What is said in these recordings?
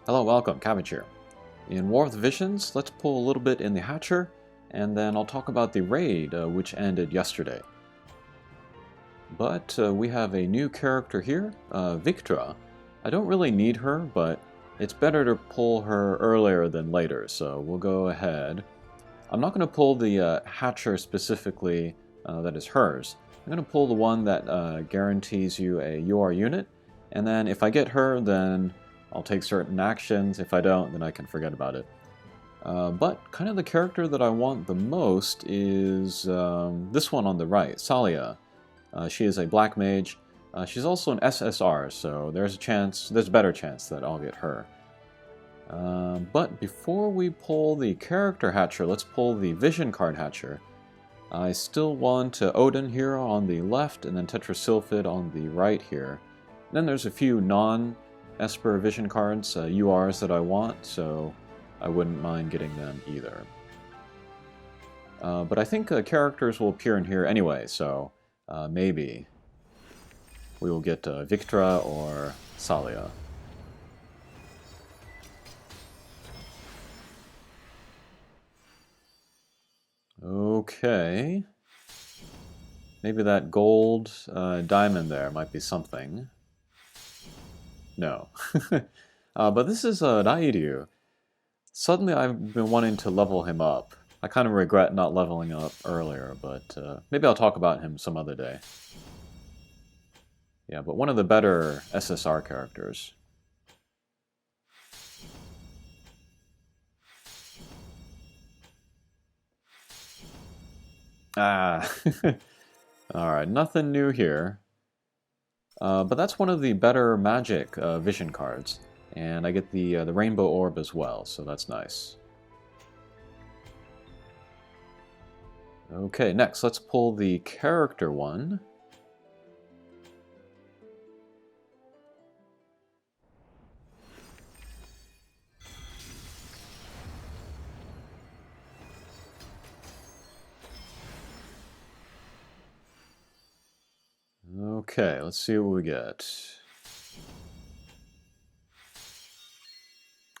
Hello, welcome, Cabbage here. In War of the Visions, let's pull a little bit in the Hatcher, and then I'll talk about the raid, which ended yesterday. But we have a new character here, Victra. I don't really need her, but it's better to pull her earlier than later, so we'll go ahead. I'm not going to pull the Hatcher specifically that is hers. I'm going to pull the one that guarantees you a UR unit, and then if I get her, then I'll take certain actions. If I don't, then I can forget about it. But kind of the character that I want the most is this one on the right, Salire. She is a Black Mage. She's also an SSR, so there's a better chance that I'll get her. But before we pull the character Hatcher, let's pull the Vision card Hatcher. I still want Odin here on the left, and then Tetrasylphid on the right here. Then there's a few non-Esper Vision cards, URs that I want, so I wouldn't mind getting them either. But I think characters will appear in here anyway, so maybe we will get Victra or Salire. Okay. Maybe that gold diamond there might be something. No. But this is Nairyu. Suddenly I've been wanting to level him up. I kind of regret not leveling up earlier, but maybe I'll talk about him some other day. Yeah, but one of the better SSR characters. Ah, alright, nothing new here. But that's one of the better magic vision cards. And I get the rainbow orb as well, so that's nice. Okay, next let's pull the character one. Okay, let's see what we get.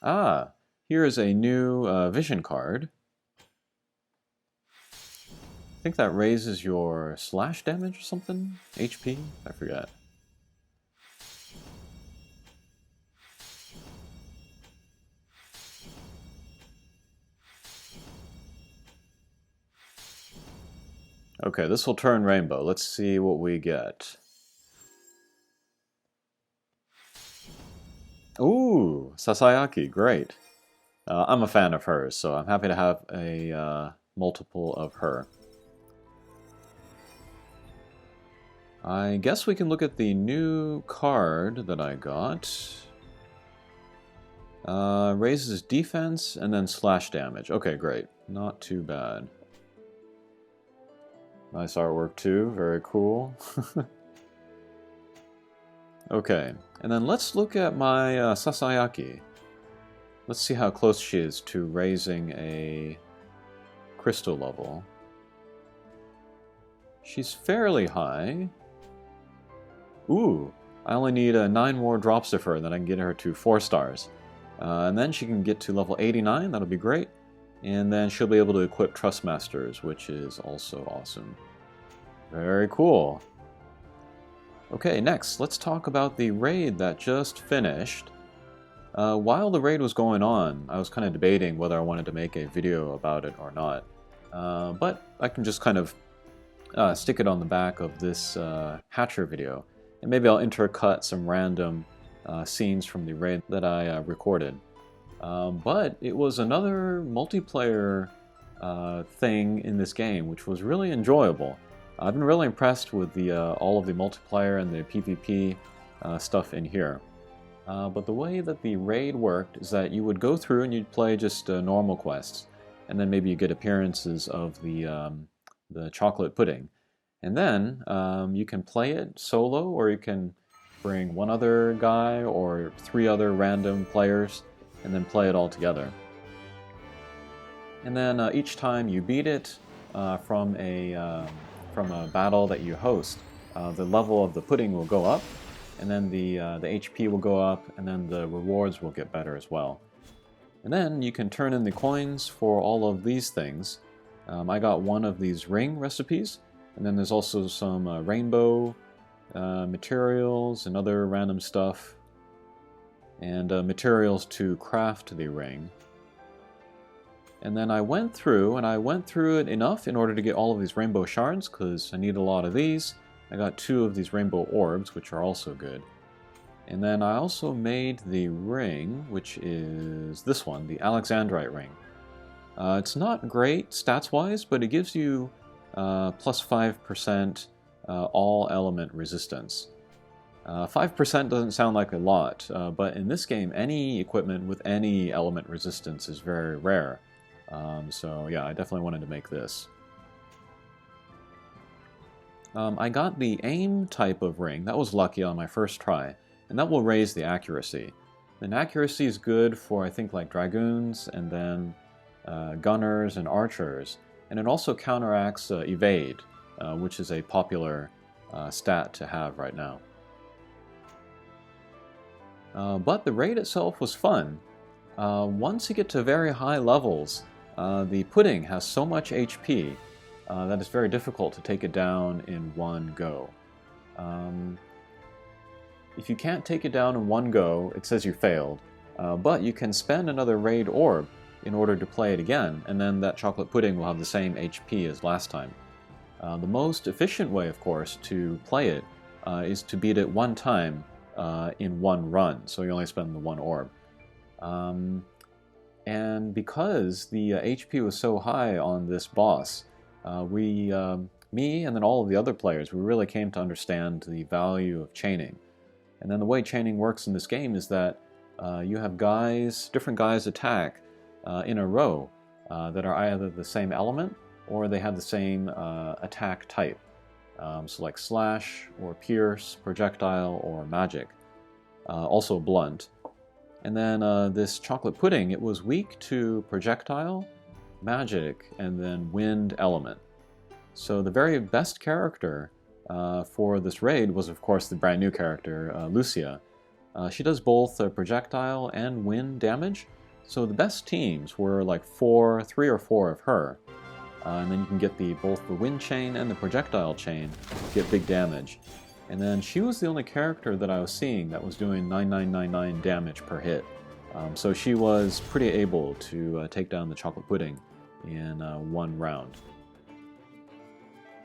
Ah, here is a new vision card. I think that raises your slash damage or something? HP? I forget. Okay, this will turn rainbow. Let's see what we get. Ooh, Sasayaki, great. I'm a fan of hers, so I'm happy to have a multiple of her. I guess we can look at the new card that I got. Raises defense and then slash damage. Okay, great. Not too bad. Nice artwork too, very cool. Okay, and then let's look at my Sasayaki. Let's see how close she is to raising a crystal level. She's fairly high. Ooh, I only need 9 more drops of her, and then I can get her to 4 stars. And then she can get to level 89, that'll be great. And then she'll be able to equip Trust Masters, which is also awesome. Very cool. Okay, next, let's talk about the raid that just finished. While the raid was going on, I was kind of debating whether I wanted to make a video about it or not. But I can just kind of stick it on the back of this Hatcher video. And maybe I'll intercut some random scenes from the raid that I recorded. But it was another multiplayer thing in this game, which was really enjoyable. I've been really impressed with the all of the multiplayer and the PvP stuff in here. But the way that the raid worked is that you would go through and you'd play just normal quests, and then maybe you get appearances of the chocolate pudding. And then you can play it solo, or you can bring one other guy or 3 other random players, and then play it all together. And then each time you beat it from a battle that you host, the level of the pudding will go up, and then the HP will go up, and then the rewards will get better as well. And then you can turn in the coins for all of these things. I got one of these ring recipes, and then there's also some rainbow materials and other random stuff, and materials to craft the ring. And then I went through it enough in order to get all of these rainbow shards, because I need a lot of these. I got 2 of these rainbow orbs, which are also good. And then I also made the ring, which is this one, the Alexandrite ring. It's not great stats-wise, but it gives you plus 5% all element resistance. 5% doesn't sound like a lot, but in this game, any equipment with any element resistance is very rare. So yeah, I definitely wanted to make this. I got the aim type of ring. That was lucky on my first try, and that will raise the accuracy. And accuracy is good for, I think, like dragoons, and then gunners and archers. And it also counteracts evade, which is a popular stat to have right now. But the raid itself was fun. Once you get to very high levels, the pudding has so much HP that it's very difficult to take it down in one go. If you can't take it down in one go, it says you failed, but you can spend another raid orb in order to play it again, and then that chocolate pudding will have the same HP as last time. The most efficient way, of course, to play it is to beat it one time in one run, so you only spend the one orb. And because the HP was so high on this boss, me and then all of the other players, we really came to understand the value of chaining. And then the way chaining works in this game is that you have different guys attack in a row that are either the same element or they have the same attack type. So like slash or pierce, projectile or magic. Also blunt. And then this chocolate pudding, it was weak to projectile, magic, and then wind element. So the very best character for this raid was, of course, the brand new character, Lucia. She does both projectile and wind damage. So the best teams were like 3 or 4 of her. And then you can get both the wind chain and the projectile chain to get big damage. And then she was the only character that I was seeing that was doing 9999 damage per hit. So she was pretty able to take down the chocolate pudding in one round.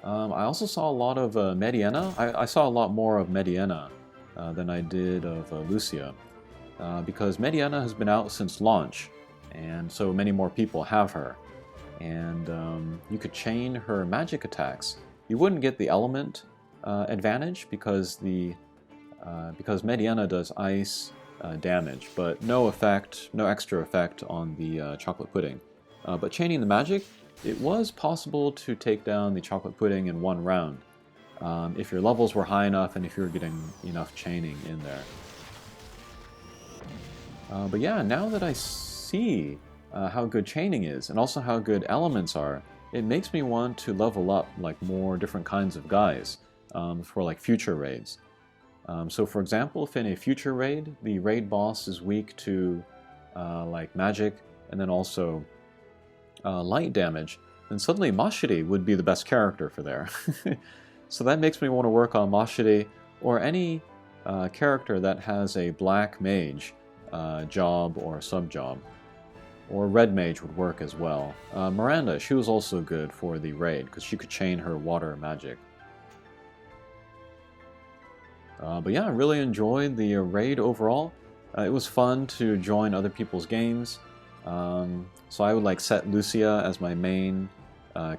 I also saw a lot of Mediana. I saw a lot more of Mediana than I did of Lucia. Because Mediana has been out since launch, and so many more people have her. And you could chain her magic attacks. You wouldn't get the element advantage because Mediana does ice damage, but no extra effect on the chocolate pudding. But chaining the magic, it was possible to take down the chocolate pudding in one round if your levels were high enough and if you were getting enough chaining in there. But yeah, now that I see how good chaining is and also how good elements are, it makes me want to level up like more different kinds of guys for like future raids. So for example, if in a future raid, the raid boss is weak to like magic and then also light damage, then suddenly Mashiri would be the best character for there. So that makes me want to work on Mashiri or any character that has a Black Mage job or sub-job. Or Red Mage would work as well. Miranda, she was also good for the raid because she could chain her water magic. But yeah, I really enjoyed the raid overall. It was fun to join other people's games. So I would like set Lucia as my main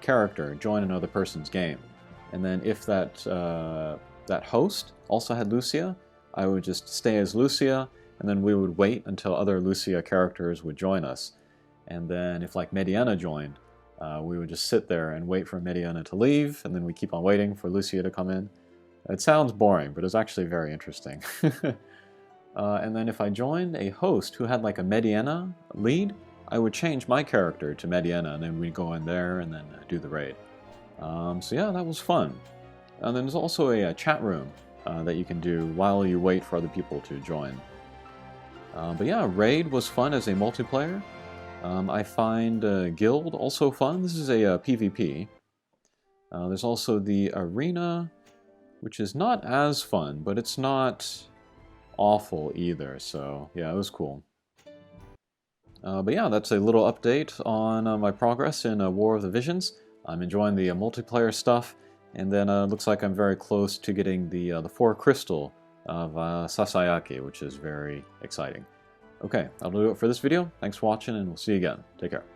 character, join another person's game. And then if that host also had Lucia, I would just stay as Lucia, and then we would wait until other Lucia characters would join us. And then if like Mediana joined, we would just sit there and wait for Mediana to leave, and then we keep on waiting for Lucia to come in. It sounds boring, but it's actually very interesting. And then if I joined a host who had like a Mediana lead, I would change my character to Mediana, and then we'd go in there and then do the raid. So yeah, that was fun. And then there's also a chat room that you can do while you wait for other people to join. But yeah, Raid was fun as a multiplayer. I find Guild also fun. This is a PvP. There's also the Arena, which is not as fun, but it's not awful either, so yeah, it was cool. But yeah, that's a little update on my progress in War of the Visions. I'm enjoying the multiplayer stuff, and then looks like I'm very close to getting the 4 crystal of Sasayake, which is very exciting. Okay, that'll do it for this video. Thanks for watching, and we'll see you again. Take care.